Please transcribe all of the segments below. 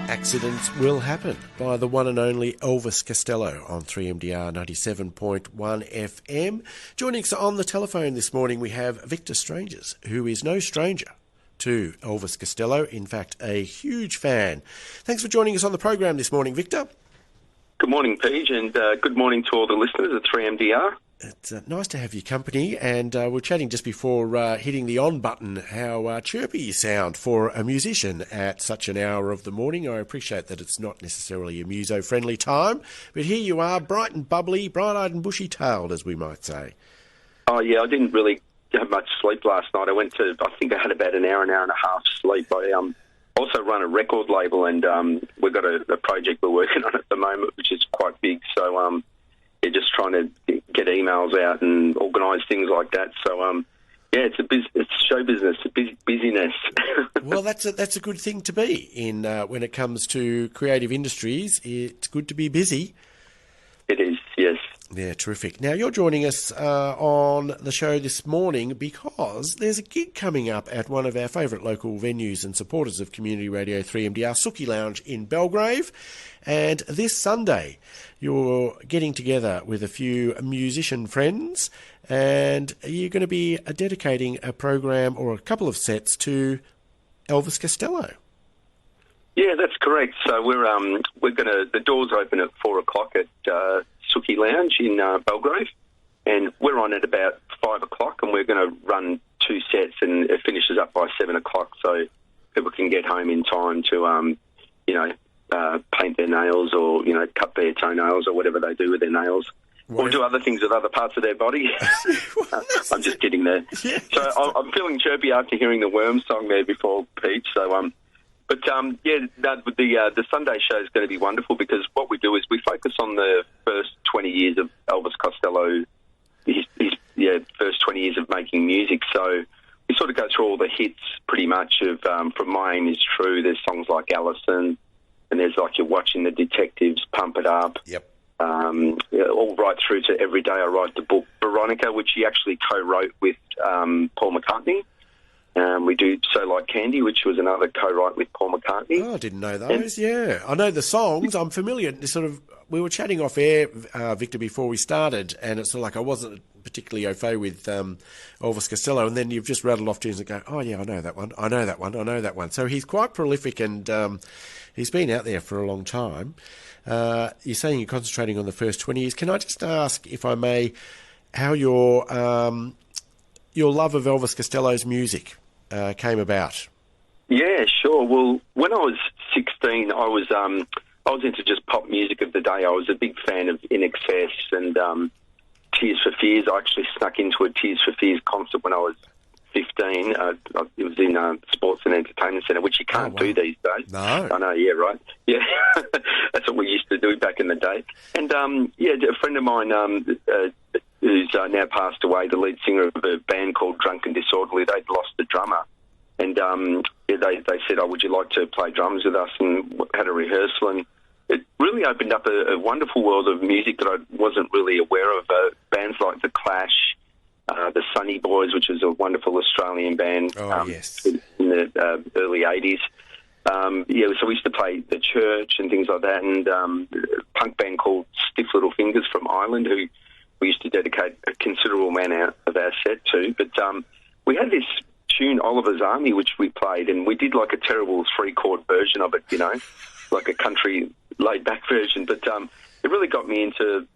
Accidents will happen by the one and only Elvis Costello on 3MDR 97.1 FM. Joining us on the telephone this morning we have Victor Strangers, who is no stranger to Elvis Costello, in fact a huge fan. Thanks for joining us on the program this morning, Victor. Good morning, Peej, and good morning to all the listeners at 3MDR. It's nice to have your company, and we're chatting just before hitting the on button how chirpy you sound for a musician at such an hour of the morning. I appreciate that it's not necessarily a muso-friendly time, but here you are, bright and bubbly, bright-eyed and bushy-tailed, as we might say. Oh, yeah, I didn't really have much sleep last night. I think I had about an hour and a half sleep. I also run a record label, and we've got a project we're working on at the moment, which is quite big, so... You're just trying to get emails out and organise things like that. So, it's show business, busyness. Well, that's a good thing to be in when it comes to creative industries. It's good to be busy. It is, yes. Yeah, terrific. Now, you're joining us on the show this morning because there's a gig coming up at one of our favourite local venues and supporters of Community Radio 3MDR, Sooki Lounge in Belgrave. And this Sunday, you're getting together with a few musician friends and you're going to be dedicating a program or a couple of sets to Elvis Costello. Yeah, that's correct. So the doors open at 4:00 at Sooki Lounge in Belgrave, and we're on at about 5:00, and we're going to run two sets, and it finishes up by 7:00, so people can get home in time to, paint their nails or cut their toenails or whatever they do with their nails. Or do other things with other parts of their body. I'm just kidding there. Yeah. So I'm feeling chirpy after hearing the Worm song there before, Pete. So, the Sunday show is going to be wonderful because what we do is we focus on the first 20 years of Elvis Costello, his first 20 years of making music. So we sort of go through all the hits pretty much of From My Aim Is True. There's songs like Allison, and there's like You're Watching the Detectives, Pump It Up. Yep. All right through to Every Day I Write the Book, Veronica, which he actually co-wrote with Paul McCartney. We do So Like Candy, which was another co-write with Paul McCartney. Oh, I didn't know those, yeah. I know the songs. I'm familiar. We were chatting off air, Victor, before we started, and it's sort of like I wasn't particularly au fait with Elvis Costello, and then you've just rattled off tunes and go, oh, yeah, I know that one, I know that one, I know that one. So he's quite prolific, and he's been out there for a long time. You're saying you're concentrating on the first 20 years. Can I just ask, if I may, how your love of Elvis Costello's music came about? Yeah, sure. Well, when I was 16, I was into just pop music of the day. I was a big fan of In Excess and Tears for Fears. I actually snuck into a Tears for Fears concert when I was 15. It was in Sports and Entertainment Centre, which you can't do these days. No. I know, yeah, right. Yeah, that's what we used to do back in the day. And, a friend of mine who's now passed away, the lead singer of a band called Drunk and Disorderly, they'd lost the drummer. And they said, would you like to play drums with us? And had a rehearsal. And it really opened up a wonderful world of music that I wasn't really aware of. Bands like The Clash, the Sunny Boys, which is a wonderful Australian band yes. in the early 80s. So we used to play The Church and things like that. And a punk band called Stiff Little Fingers from Ireland, who we used to dedicate a considerable amount of our set to. But we had this tune, Oliver's Army, which we played, and we did like a terrible 3-chord version of it, like a country laid-back version. But it really got me into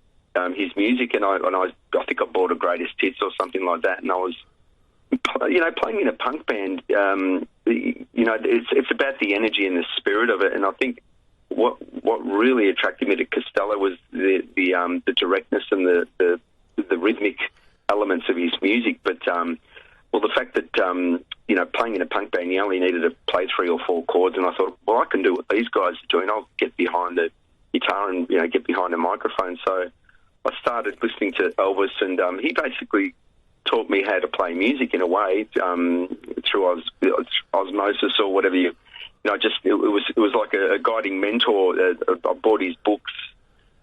his music, and I think I bought a Greatest Hits or something like that, and I was, playing in a punk band. It's about the energy and the spirit of it, and I think what really attracted me to Costello was the directness and the rhythmic elements of his music. But the fact that playing in a punk band, you only needed to play 3 or 4 chords, and I thought, well, I can do what these guys are doing. I'll get behind the guitar and get behind a microphone. So I started listening to Elvis, and he basically taught me how to play music in a way through osmosis or whatever it was like a guiding mentor. I bought his books,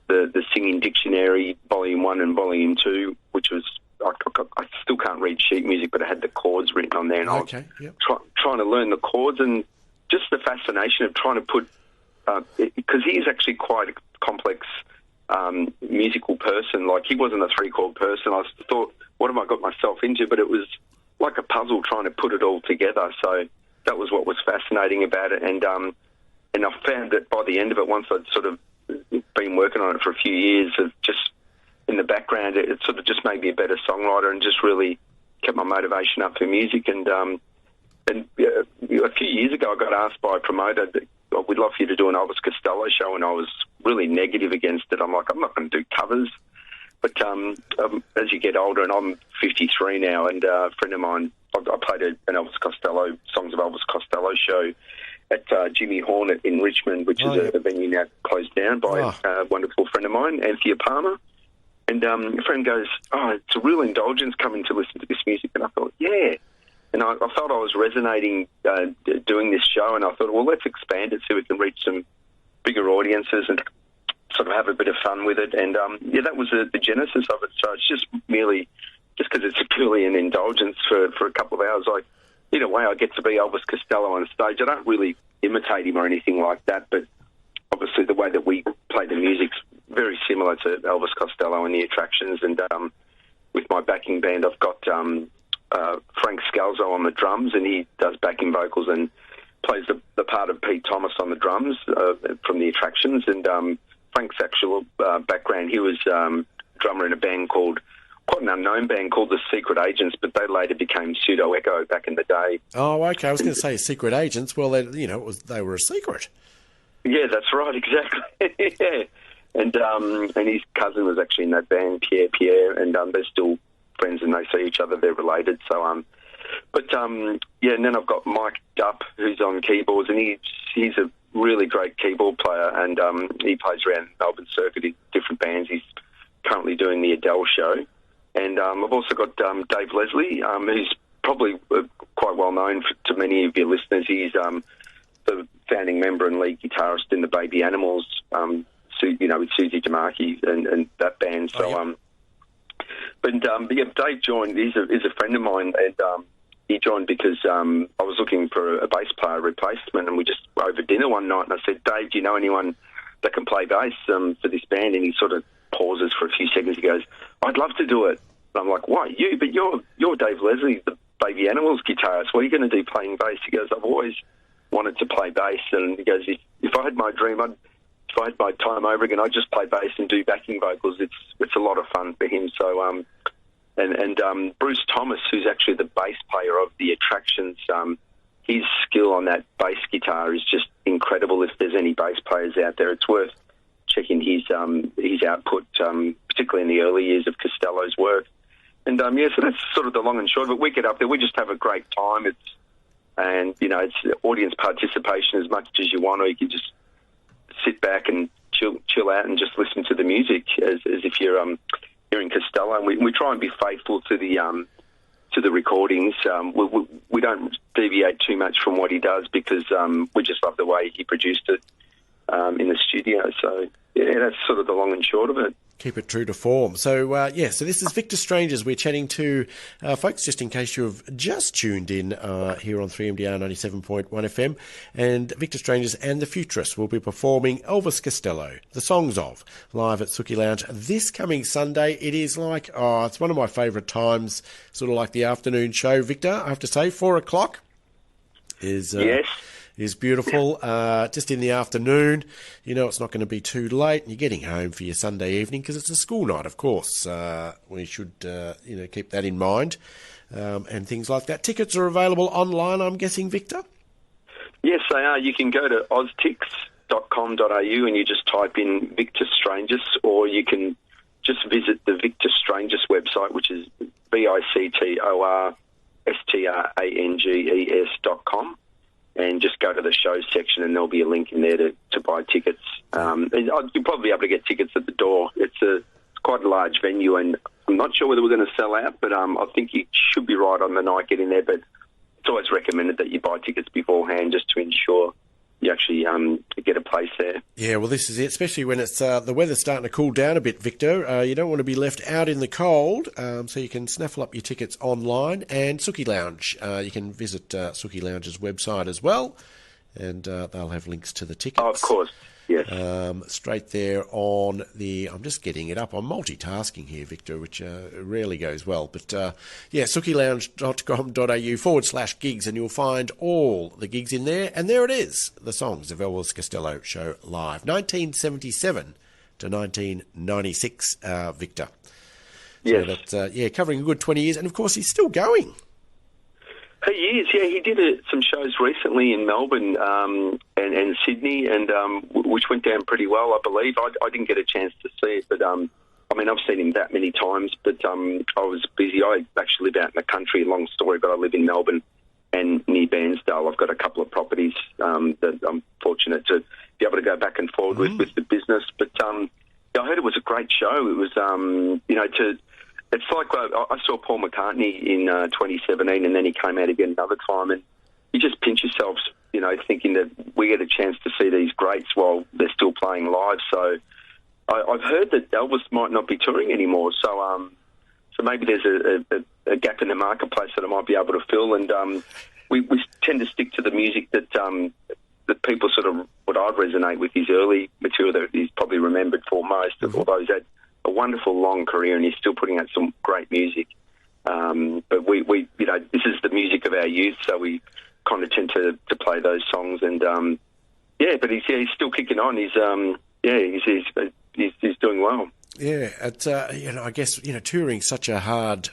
the Singing Dictionary, Volume 1 and Volume 2, which was, I still can't read sheet music, but I had the chords written on there, and I was trying to learn the chords, and just the fascination of trying to put because he is actually quite a complex musical person. Like, he wasn't a three-chord person. I thought, what have I got myself into? But it was like a puzzle trying to put it all together. So that was what was fascinating about it. And I found that by the end of it, once I'd sort of been working on it for a few years, of just in the background, it sort of just made me a better songwriter and just really kept my motivation up for music. And a few years ago, I got asked by a promoter that, oh, we'd love for you to do an Elvis Costello show, and I was really negative against it. I'm like, I'm not going to do covers. But as you get older, and I'm 53 now, and a friend of mine, I played an Elvis Costello, Songs of Elvis Costello show at Jimmy Horn in Richmond, which is a venue now closed down by a wonderful friend of mine, Anthea Palmer. And a friend goes, oh, it's a real indulgence coming to listen to this music. And I thought, yeah. And I felt I was resonating doing this show, and I thought, well, let's expand it so we can reach some bigger audiences and sort of have a bit of fun with it. And, that was the genesis of it. So it's just merely, just because it's purely an indulgence for a couple of hours, like, in a way, I get to be Elvis Costello on stage. I don't really imitate him or anything like that, but obviously the way that we play the music's very similar to Elvis Costello and the Attractions. And with my backing band, I've got Frank Scalzo on the drums, and he does backing vocals and plays the part of Pete Thomas on the drums from the Attractions. And Frank's actual background, he was drummer in a band called, quite an unknown band called the Secret Agents, but they later became Pseudo Echo back in the day. Oh, okay. I was going to say Secret Agents. Well, they were a secret. Yeah, that's right, exactly. Yeah. And his cousin was actually in that band, Pierre, and they're still friends and they see each other. They're related. So, and then I've got Mike Dupp, who's on keyboards, and he's a really great keyboard player, and he plays around Melbourne circuit in different bands. He's currently doing the Adele show. And I've also got Dave Leslie, who's probably quite well known to many of your listeners. He's the founding member and lead guitarist in the Baby Animals, with Susie DeMarchi and that band. So, Dave joined. He's a friend of mine, and he joined because I was looking for a bass player replacement, and we just over dinner one night, and I said, Dave, do you know anyone that can play bass for this band? And he sort of pauses for a few seconds. He goes, I'd love to do it. And I'm like, why you? But you're Dave Leslie, the Baby Animals guitarist. What are you going to do playing bass? He goes, I've always wanted to play bass. And he goes, if I had my dream, if I had my time over again, I'd just play bass and do backing vocals. It's a lot of fun for him. So and Bruce Thomas, who's actually the bass player of the Attractions, his skill on that bass guitar is just incredible. If there's any bass players out there, it's worth checking his output, particularly in the early years of Costello's work. And so that's sort of the long and short of it. We get up there, we just have a great time. It's audience participation as much as you want, or you can just sit back and chill out and just listen to the music as if you're hearing Costello. And we try and be faithful to the recordings. We don't deviate too much from what he does because we just love the way he produced it in the studio. So yeah, that's sort of the long and short of it. Keep it true to form. So, so this is Victor Strangers. We're chatting to folks, just in case you've just tuned in here on 3MDR 97.1 FM. And Victor Strangers and the Futurists will be performing Elvis Costello, the Songs Of, live at Sooki Lounge this coming Sunday. It is like, it's one of my favourite times, sort of like the afternoon show, Victor, I have to say. 4 o'clock is... yes. Is beautiful, just in the afternoon. It's not going to be too late, and you're getting home for your Sunday evening because it's a school night, of course. We should, keep that in mind, and things like that. Tickets are available online, I'm guessing, Victor? Yes, they are. You can go to oztix.com.au and you just type in Victor Strangers, or you can just visit the Victor Strangers website, which is victorstranges.com. And just go to the show section and there'll be a link in there to buy tickets. You'll probably be able to get tickets at the door. It's quite a large venue, and I'm not sure whether we're going to sell out, but I think you should be right on the night getting there. But it's always recommended that you buy tickets beforehand just to ensure you actually get a place there. Yeah, well, this is it, especially when it's the weather's starting to cool down a bit, Victor. You don't want to be left out in the cold, so you can snaffle up your tickets online. And Sooki Lounge, you can visit Sooki Lounge's website as well, and they'll have links to the tickets. Oh, of course. Yes. Straight there on the... I'm just getting it up. I'm multitasking here, Victor, which rarely goes well. But, SookiLounge.com.au/gigs, and you'll find all the gigs in there. And there it is, the Songs of Elvis Costello show live. 1977 to 1996, Victor. Yes. So that's, covering a good 20 years. And, of course, he's still going. He is, yeah. He did some shows recently in Melbourne and Sydney, and which went down pretty well, I believe. I didn't get a chance to see it, but I've seen him that many times, but I was busy. I actually live out in the country, long story, but I live in Melbourne and near Bairnsdale. I've got a couple of properties that I'm fortunate to be able to go back and forward with the business. But I heard it was a great show. It was, it's like I saw Paul McCartney in 2017, and then he came out again another time, and you just pinch yourselves, thinking that we get a chance to see these greats while they're still playing live. So I've heard that Elvis might not be touring anymore, so maybe there's a gap in the marketplace that I might be able to fill, and we tend to stick to the music that people sort of would I resonate with his early material that he's probably remembered for most, although he's had a wonderful long career and he's still putting out some great music. But we this is the music of our youth, so we kind of tend to play those songs. And but he's still kicking on. He's doing well. Yeah, it's I guess touring such a hard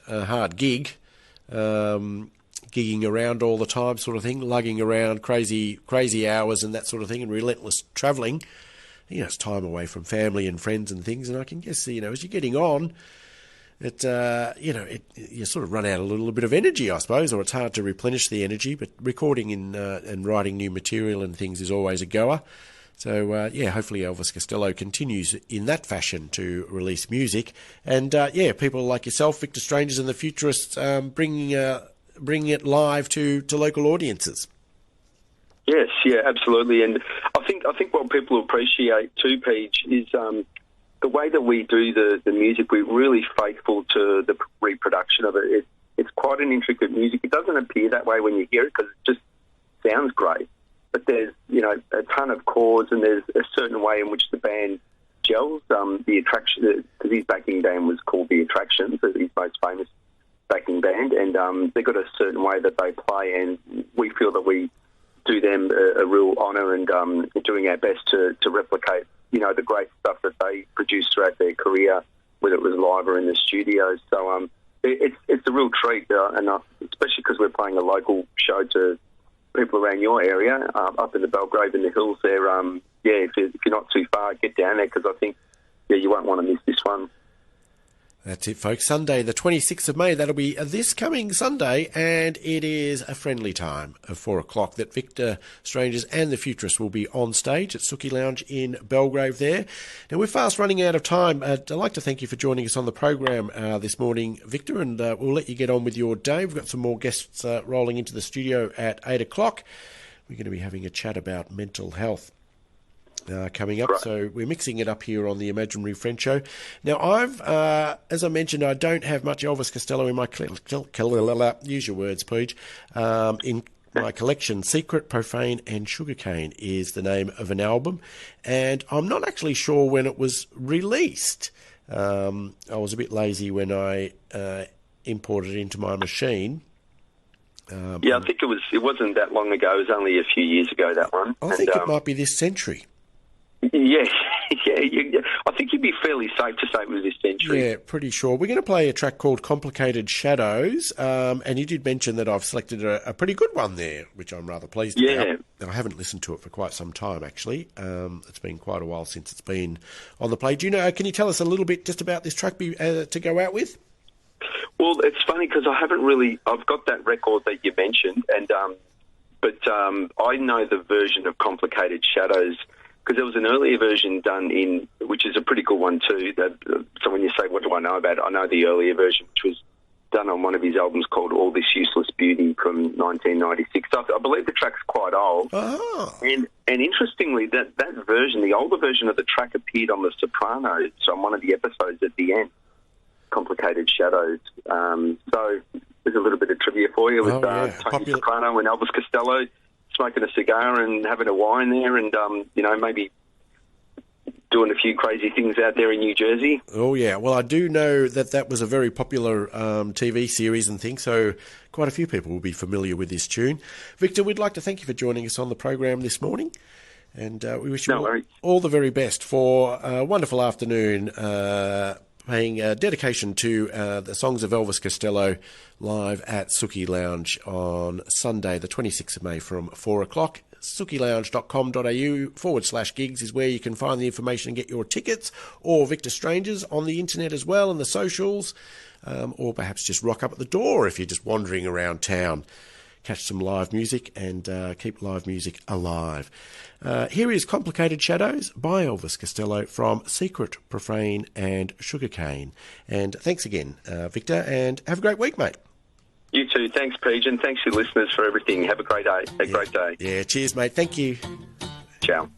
gig, gigging around all the time, sort of thing, lugging around crazy hours and that sort of thing, and relentless travelling. It's time away from family and friends and things, and I can guess, as you're getting on, you sort of run out a little bit of energy, I suppose, or it's hard to replenish the energy, but recording and writing new material and things is always a goer. So, hopefully Elvis Costello continues in that fashion to release music. And, people like yourself, Victor Strangers and the Futurists, bringing it live to local audiences. Yes, yeah, absolutely. And I think what people appreciate too, Peej, is the way that we do the music. We're really faithful to the reproduction of it. It's quite an intricate music. It doesn't appear that way when you hear it because it just sounds great. But there's, a ton of chords, and there's a certain way in which the band gels. The Attraction, because his backing band was called The Attractions, his most famous backing band, and they've got a certain way that they play, and we feel that we do them a real honour and doing our best to replicate, the great stuff that they produced throughout their career, whether it was live or in the studio. So it's a real treat, and especially because we're playing a local show to people around your area, up in the Belgrave in the hills there. If you're not too far, get down there, because I think you won't want to miss this one. That's it, folks. Sunday, the 26th of May. That'll be this coming Sunday, and it is a friendly time of 4 o'clock that Victor Strangers and the Futurists will be on stage at Sooki Lounge in Belgrave there. Now, we're fast running out of time. I'd like to thank you for joining us on the program this morning, Victor, and we'll let you get on with your day. We've got some more guests rolling into the studio at 8 o'clock. We're going to be having a chat about mental health coming up, right. So we're mixing it up here on the Imaginary Friend Show. Now, I've, as I mentioned, I don't have much Elvis Costello in my use your words, Peej, in my collection. Secret, Profane and Sugarcane is the name of an album, and I'm not actually sure when it was released. I was a bit lazy when I imported it into my machine. I think it wasn't that long ago. It was only a few years ago, that one. I think it might be this century. Yes, I think you'd be fairly safe to say it was this century. Yeah, pretty sure. We're going to play a track called Complicated Shadows, and you did mention that I've selected a pretty good one there, which I'm rather pleased about. I haven't listened to it for quite some time, actually. It's been quite a while since it's been on the play. Do you know, can you tell us a little bit just about this track to go out with? Well, it's funny because I've got that record that you mentioned, but I know the version of Complicated Shadows because there was an earlier version done which is a pretty good one too. So when you say, what do I know about it? I know the earlier version, which was done on one of his albums called All This Useless Beauty from 1996. So I believe the track's quite old. Oh. And interestingly, that version, the older version of the track, appeared on The Sopranos, on one of the episodes at the end. Complicated Shadows. So there's a little bit of trivia for you with Tony Soprano and Elvis Costello smoking a cigar and having a wine there, and maybe doing a few crazy things out there in New Jersey. Oh, yeah. Well, I do know that was a very popular TV series and things, so quite a few people will be familiar with this tune. Victor, we'd like to thank you for joining us on the program this morning, and we wish you all the very best for a wonderful afternoon, paying dedication to the Songs of Elvis Costello live at Sooki Lounge on Sunday, the 26th of May from 4 o'clock. SookiLounge.com.au/gigs is where you can find the information and get your tickets, or Victor Strangers on the internet as well and the socials, or perhaps just rock up at the door if you're just wandering around town. Catch some live music and keep live music alive. Here is Complicated Shadows by Elvis Costello from Secret, Profane and Sugarcane. And thanks again, Victor, and have a great week, mate. You too. Thanks, Peej, and thanks to your listeners for everything. Have a great day. Great day. Yeah, cheers, mate. Thank you. Ciao.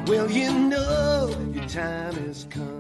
Well, you know your time has come.